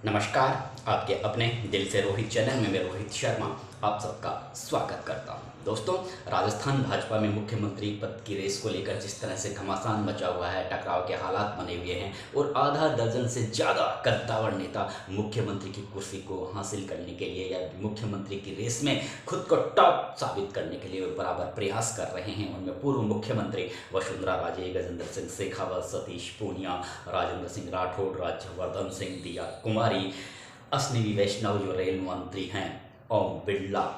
नमस्कार। आपके अपने दिल से रोहित चैनल में मैं रोहित शर्मा आप सबका स्वागत करता हूं। दोस्तों, राजस्थान भाजपा में मुख्यमंत्री पद की रेस को लेकर जिस तरह से घमासान मचा हुआ है, टकराव के हालात बने हुए हैं और आधा दर्जन से ज़्यादा कद्दावर नेता मुख्यमंत्री की कुर्सी को हासिल करने के लिए या मुख्यमंत्री की रेस में खुद को टॉप साबित करने के लिए बराबर प्रयास कर रहे हैं। उनमें पूर्व मुख्यमंत्री वसुंधरा राजे, गजेंद्र सिंह शेखावत, सतीश पूनिया, राजेंद्र सिंह राठौड़, राज्यवर्धन सिंह, दिया कुमारी, अश्विनी वैष्णव जो रेल मंत्री हैं, ओम बिरला,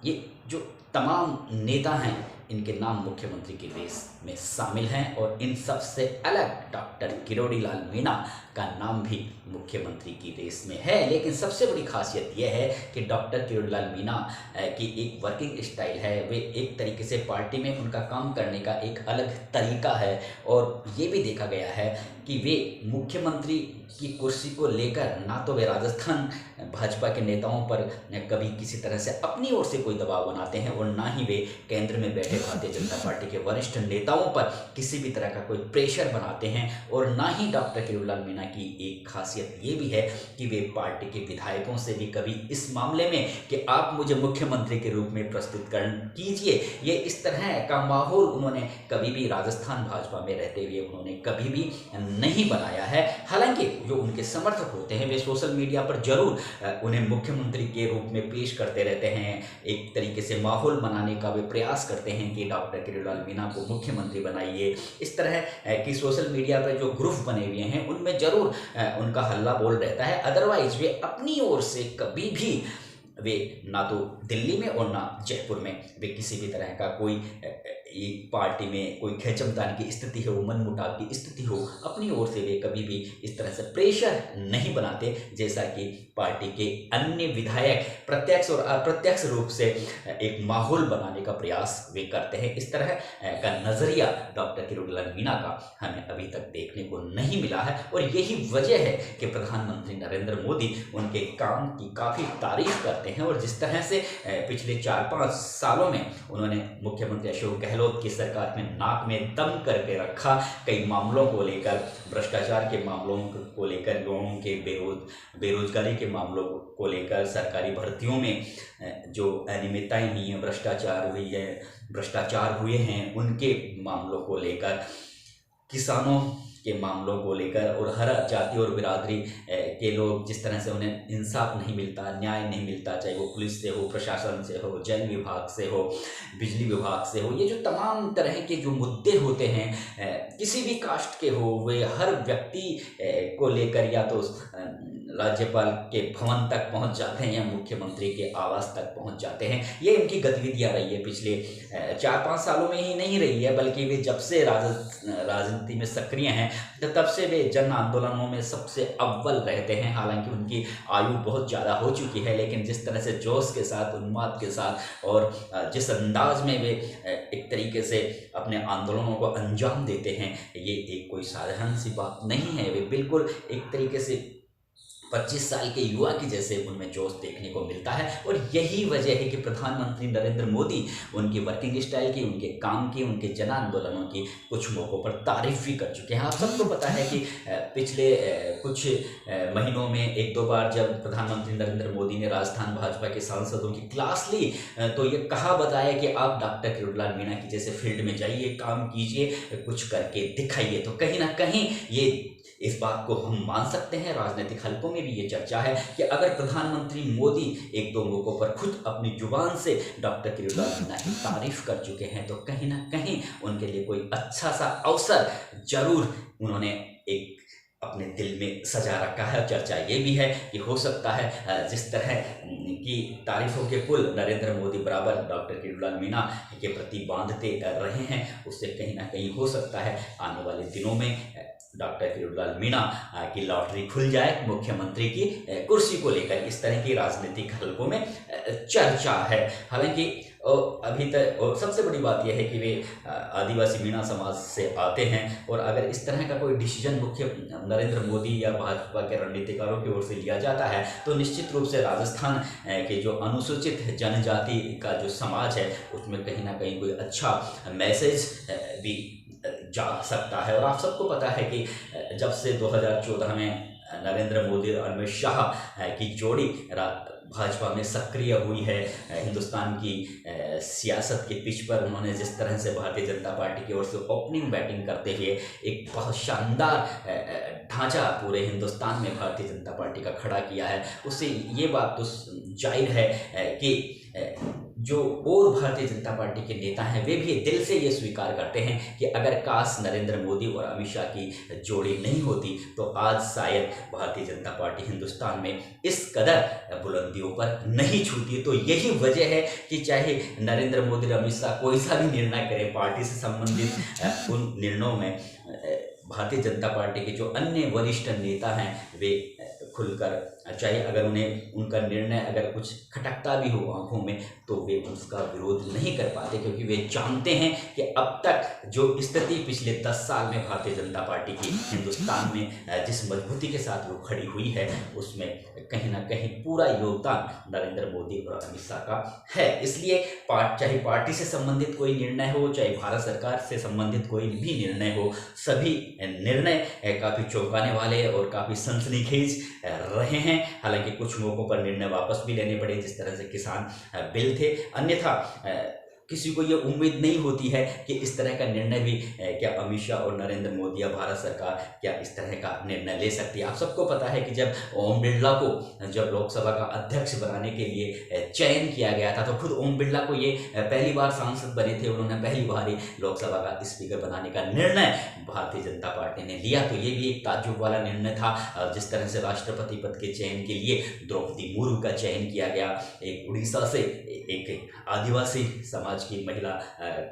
ये जो तमाम नेता हैं, इनके नाम मुख्यमंत्री की रेस में शामिल हैं। और इन सब से अलग डॉक्टर किरोड़ी लाल मीणा का नाम भी मुख्यमंत्री की रेस में है। लेकिन सबसे बड़ी खासियत यह है कि डॉक्टर किरोड़ी लाल मीणा की एक वर्किंग स्टाइल है। वे एक तरीके से पार्टी में उनका काम करने का एक अलग तरीका है और ये भी देखा गया है कि वे मुख्यमंत्री की कुर्सी को लेकर ना तो वे राजस्थान भाजपा के नेताओं पर कभी किसी तरह से अपनी ओर से कोई दबाव बनाते हैं और ना ही वे केंद्र में बैठे भारतीय जनता पार्टी के वरिष्ठ नेताओं पर किसी भी तरह का कोई प्रेशर बनाते हैं। और ना ही डॉक्टर किरोड़ी लाल मीणा की एक खासियत ये भी है कि वे पार्टी के विधायकों से भी कभी इस मामले में कि आप मुझे मुख्यमंत्री के रूप में प्रस्तुत कीजिए, ये इस तरह का माहौल उन्होंने कभी भी राजस्थान भाजपा में रहते हुए उन्होंने कभी भी नहीं बनाया है। हालांकि जो उनके समर्थक होते हैं वे सोशल मीडिया पर जरूर उन्हें मुख्यमंत्री के रूप में पेश करते रहते हैं। एक तरीके से माहौल बनाने का वे प्रयास करते हैं कि डॉक्टर किरोड़ी लाल मीणा को मुख्यमंत्री बनाइए। इस तरह की सोशल मीडिया पर जो ग्रुप बने हुए हैं उनमें जरूर उनका हल्ला बोल रहता है। अदरवाइज वे अपनी ओर से कभी भी वे ना तो दिल्ली में और ना जयपुर में वे किसी भी तरह का कोई एक पार्टी में कोई खींचतान की स्थिति हो, मनमुटाव की स्थिति हो, अपनी ओर से वे कभी भी इस तरह से प्रेशर नहीं बनाते जैसा कि पार्टी के अन्य विधायक प्रत्यक्ष और अप्रत्यक्ष रूप से एक माहौल बनाने का प्रयास वे करते हैं। इस तरह का नजरिया डॉक्टर किरोड़ी लाल मीणा का हमें अभी तक देखने को नहीं मिला है और यही वजह है कि प्रधानमंत्री नरेंद्र मोदी उनके काम की काफ़ी तारीफ करते हैं। और जिस तरह से पिछले 4-5 सालों में उन्होंने मुख्यमंत्री अशोक गहलोत की सरकार में नाक में दम करके रखा, कई मामलों को लेकर, भ्रष्टाचार के मामलों को लेकर, लोगों के बेरोजगारी के मामलों को लेकर, सरकारी भर्तियों में जो अनियमितताएं हुई हैं, भ्रष्टाचार हुए हैं, उनके मामलों को लेकर, किसानों के मामलों को लेकर और हर जाति और बिरादरी के लोग जिस तरह से उन्हें इंसाफ नहीं मिलता, न्याय नहीं मिलता, चाहे वो पुलिस से हो, प्रशासन से हो, जेल विभाग से हो, बिजली विभाग से हो, ये जो तमाम तरह के जो मुद्दे होते हैं किसी भी कास्ट के हो, वे हर व्यक्ति को लेकर या तो राज्यपाल के भवन तक पहुंच जाते हैं या मुख्यमंत्री के आवास तक पहुंच जाते हैं। ये इनकी गतिविधियां रही है पिछले 4-5 सालों में ही नहीं रही है, बल्कि वे जब से राजनीति में सक्रिय हैं तो तब से वे जन आंदोलनों में सबसे अव्वल रहते हैं। हालांकि उनकी आयु बहुत ज़्यादा हो चुकी है, लेकिन जिस तरह से जोश के साथ, उन्माद के साथ और जिस अंदाज में वे एक तरीके से अपने आंदोलनों को अंजाम देते हैं, ये एक कोई साधारण सी बात नहीं है। वे बिल्कुल एक तरीके से 25 साल के युवा की जैसे उनमें जोश देखने को मिलता है। और यही वजह है कि प्रधानमंत्री नरेंद्र मोदी उनकी वर्किंग स्टाइल की, उनके काम की, उनके जन आंदोलनों की कुछ मौक़ों पर तारीफ भी कर चुके हैं। आप सबको पता है कि पिछले कुछ महीनों में 1-2 बार जब प्रधानमंत्री नरेंद्र मोदी ने राजस्थान भाजपा के सांसदों की क्लास ली तो ये कहा बताया कि आप डॉक्टर किरोड़ी लाल मीणा की जैसे फील्ड में जाइए, काम कीजिए, कुछ करके दिखाइए। तो कहीं ना कहीं ये इस बात को हम मान सकते हैं, राजनीतिक हलकों में भी ये चर्चा है कि अगर प्रधानमंत्री मोदी 1-2 मौकों पर खुद अपनी जुबान से डॉक्टर किरोड़ी लाल मीणा की तारीफ कर चुके हैं तो कहीं ना कहीं उनके लिए कोई अच्छा सा अवसर जरूर उन्होंने एक अपने दिल में सजा रखा है। चर्चा ये भी है कि हो सकता है जिस तरह की तारीफों के पुल नरेंद्र मोदी बराबर डॉक्टर किरोड़ी लाल मीणा के प्रति बांधते रहे हैं, उससे कहीं ना कहीं हो सकता है आने वाले दिनों में डॉक्टर किरोड़ी लाल मीणा की लॉटरी खुल जाए मुख्यमंत्री की कुर्सी को लेकर। इस तरह की राजनीतिक हलकों में चर्चा है। हालांकि अभी तक सबसे बड़ी बात यह है कि वे आदिवासी मीणा समाज से आते हैं और अगर इस तरह का कोई डिसीजन नरेंद्र मोदी या भाजपा के रणनीतिकारों की ओर से लिया जाता है तो निश्चित रूप से राजस्थान के जो अनुसूचित जनजाति का जो समाज है उसमें कहीं ना कहीं कोई अच्छा मैसेज भी जा सकता है। और आप सबको पता है कि जब से 2014 में नरेंद्र मोदी और अमित शाह की जोड़ी भाजपा में सक्रिय हुई है। हिंदुस्तान की सियासत के पिच पर उन्होंने जिस तरह से भारतीय जनता पार्टी की ओर से ओपनिंग बैटिंग करते हुए एक बहुत शानदार ढांचा पूरे हिंदुस्तान में भारतीय जनता पार्टी का खड़ा किया है, उससे ये बात तो जाहिर है कि जो और भारतीय जनता पार्टी के नेता हैं वे भी दिल से ये स्वीकार करते हैं कि अगर काश नरेंद्र मोदी और अमित शाह की जोड़ी नहीं होती तो आज शायद भारतीय जनता पार्टी हिंदुस्तान में इस कदर बुलंदियों पर नहीं छूती। तो यही वजह है कि चाहे नरेंद्र मोदी और अमित शाह कोई सा भी निर्णय करें पार्टी से संबंधित, उन निर्णयों में भारतीय जनता पार्टी के जो अन्य वरिष्ठ नेता हैं वे खुलकर, चाहे अगर उन्हें उनका निर्णय अगर कुछ खटकता भी हो आंखों में तो वे उसका विरोध नहीं कर पाते, क्योंकि वे जानते हैं कि अब तक जो स्थिति पिछले 10 साल में भारतीय जनता पार्टी की हिंदुस्तान में जिस मजबूती के साथ वो खड़ी हुई है उसमें कहीं ना कहीं पूरा योगदान नरेंद्र मोदी और अमित शाह का है। इसलिए चाहे पार्टी से संबंधित कोई निर्णय हो, चाहे भारत सरकार से संबंधित कोई भी निर्णय हो, सभी निर्णय काफ़ी चौंकाने वाले और काफ़ी सनसनीखेज रहे हैं। हालांकि कुछ मौकों पर निर्णय वापस भी लेने पड़े, जिस तरह से किसान बिल थे, अन्यथा किसी को ये उम्मीद नहीं होती है कि इस तरह का निर्णय भी क्या अमित शाह और नरेंद्र मोदी या भारत सरकार क्या इस तरह का निर्णय ले सकती है। आप सबको पता है कि जब ओम बिरला को जब लोकसभा का अध्यक्ष बनाने के लिए चयन किया गया था तो खुद ओम बिरला को ये पहली बार सांसद बने थे, उन्होंने पहली बार ही लोकसभा का स्पीकर बनाने का निर्णय भारतीय जनता पार्टी ने लिया। तो ये भी एक ताज्जुब वाला निर्णय था। जिस तरह से राष्ट्रपति पद के चयन के लिए द्रौपदी मुर्मू का चयन किया गया, एक उड़ीसा से एक आदिवासी समाज की महिला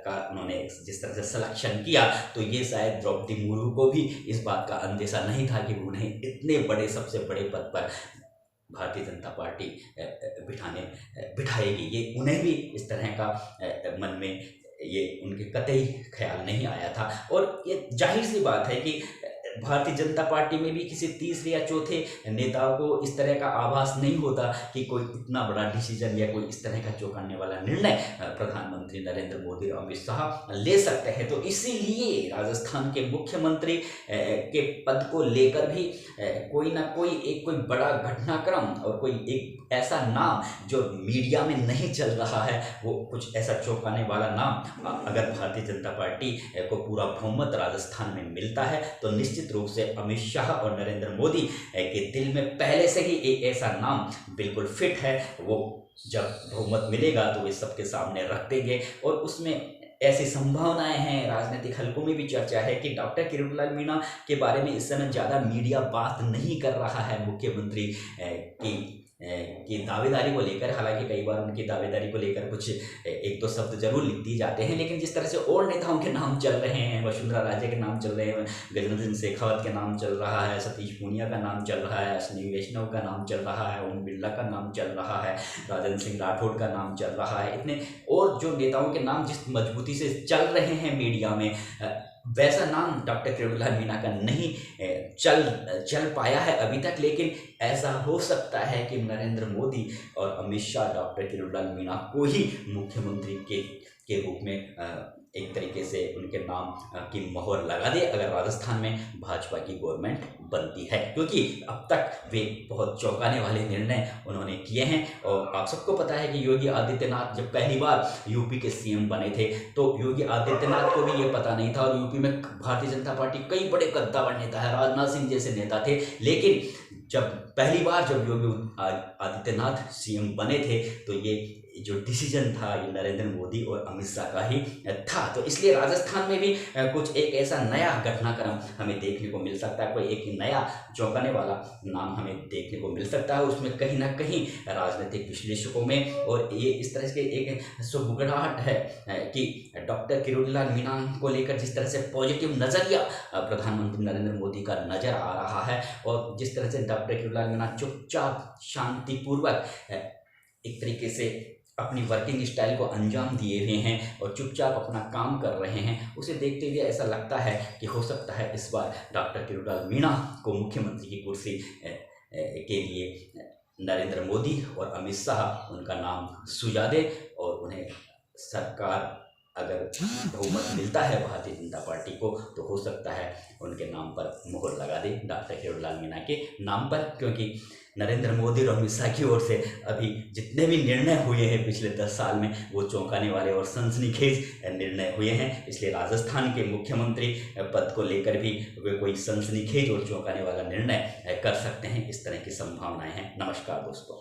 का उन्होंने जिस तरह से सिलेक्शन किया, तो ये शायद द्रौपदी मुर्मू को भी इस बात का अंदेशा नहीं था कि उन्हें इतने बड़े सबसे बड़े पद पर भारतीय जनता पार्टी बिठाएगी। ये उन्हें भी इस तरह का मन में ये उनके कतई ख्याल नहीं आया था। और ये जाहिर सी बात है कि भारतीय जनता पार्टी में भी किसी तीसरे या चौथे नेताओं को इस तरह का आभास नहीं होता कि कोई इतना बड़ा डिसीजन या कोई इस तरह का चौंकाने वाला निर्णय प्रधानमंत्री नरेंद्र मोदी और अमित शाह ले सकते हैं। तो इसीलिए राजस्थान के मुख्यमंत्री के पद को लेकर भी कोई ना कोई बड़ा घटनाक्रम और कोई एक ऐसा नाम जो मीडिया में नहीं चल रहा है, वो कुछ ऐसा चौंकाने वाला नाम अगर भारतीय जनता पार्टी को पूरा बहुमत राजस्थान में मिलता है तो निश्चित रूप से अमित शाह और नरेंद्र मोदी के दिल में पहले से ही एक ऐसा नाम बिल्कुल फिट है। वो जब बहुमत मिलेगा तो वे सबके सामने रख देंगे और उसमें ऐसी संभावनाएं हैं। राजनीतिक हलकों में भी चर्चा है कि डॉक्टर किरोड़ीलाल मीणा के बारे में इस समय ज़्यादा मीडिया बात नहीं कर रहा है मुख्यमंत्री की दावेदारी को लेकर। हालांकि कई बार उनकी दावेदारी को लेकर कुछ एक दो शब्द जरूर लिख दिए जाते हैं, लेकिन जिस तरह से और नेताओं के नाम चल रहे हैं, वसुंधरा राजे के नाम चल रहे हैं, गजेंद्र सिंह शेखावत के नाम चल रहा है, सतीश पूनिया का नाम चल रहा है, अश्विनी वैष्णव का नाम चल रहा है, ओम बिरला का नाम चल रहा है, राजेंद्र सिंह राठौड़ का नाम चल रहा है, इतने और जो नेताओं के नाम जिस मजबूती से चल रहे हैं मीडिया में, वैसा नाम डॉक्टर किरोड़ीलाल मीणा का नहीं चल पाया है अभी तक। लेकिन ऐसा हो सकता है कि नरेंद्र मोदी और अमित शाह डॉक्टर किरोड़ीलाल मीणा को ही मुख्यमंत्री के रूप में एक तरीके से उनके नाम की मोहर लगा दे अगर राजस्थान में भाजपा की गवर्नमेंट बनती है, क्योंकि अब तक वे बहुत चौंकाने वाले निर्णय उन्होंने किए हैं। और आप सबको पता है कि योगी आदित्यनाथ जब पहली बार यूपी के सीएम बने थे तो योगी आदित्यनाथ को भी ये पता नहीं था, और यूपी में भारतीय जनता पार्टी कई बड़े कद्दावर नेता है, राजनाथ सिंह जैसे नेता थे, लेकिन जब पहली बार जब योगी आदित्यनाथ सीएम बने थे तो ये जो डिसीजन था ये नरेंद्र मोदी और अमित शाह का ही था। तो इसलिए राजस्थान में भी कुछ एक ऐसा नया घटनाक्रम हमें देखने को मिल सकता है, कोई एक नया चौंकाने वाला नाम हमें देखने को मिल सकता है। उसमें कहीं ना कहीं राजनीतिक विश्लेषकों में और ये इस तरह के एक सुगबुगाहट है कि डॉक्टर किरोड़ीलाल मीणा को लेकर जिस तरह से पॉजिटिव नज़रिया प्रधानमंत्री नरेंद्र मोदी का नज़र आ रहा है, और जिस तरह से डॉक्टर किरोड़ीलाल मीणा चुपचाप शांतिपूर्वक एक तरीके से अपनी वर्किंग स्टाइल को अंजाम दिए हुए हैं और चुपचाप अपना काम कर रहे हैं, उसे देखते हुए ऐसा लगता है कि हो सकता है इस बार डॉक्टर किरोड़ीलाल मीणा को मुख्यमंत्री की कुर्सी के लिए नरेंद्र मोदी और अमित शाह उनका नाम सुझा दे और उन्हें सरकार अगर बहुमत मिलता है भारतीय जनता पार्टी को तो हो सकता है उनके नाम पर मुहर लगा दे, डॉक्टर किरोड़ीलाल मीणा के नाम पर, क्योंकि नरेंद्र मोदी और अमित शाह की ओर से अभी जितने भी निर्णय हुए हैं पिछले 10 साल में वो चौंकाने वाले और सनसनीखेज निर्णय हुए हैं। इसलिए राजस्थान के मुख्यमंत्री पद को लेकर भी वे कोई सनसनीखेज और चौंकाने वाला निर्णय कर सकते हैं, इस तरह की संभावनाएं हैं। नमस्कार दोस्तों।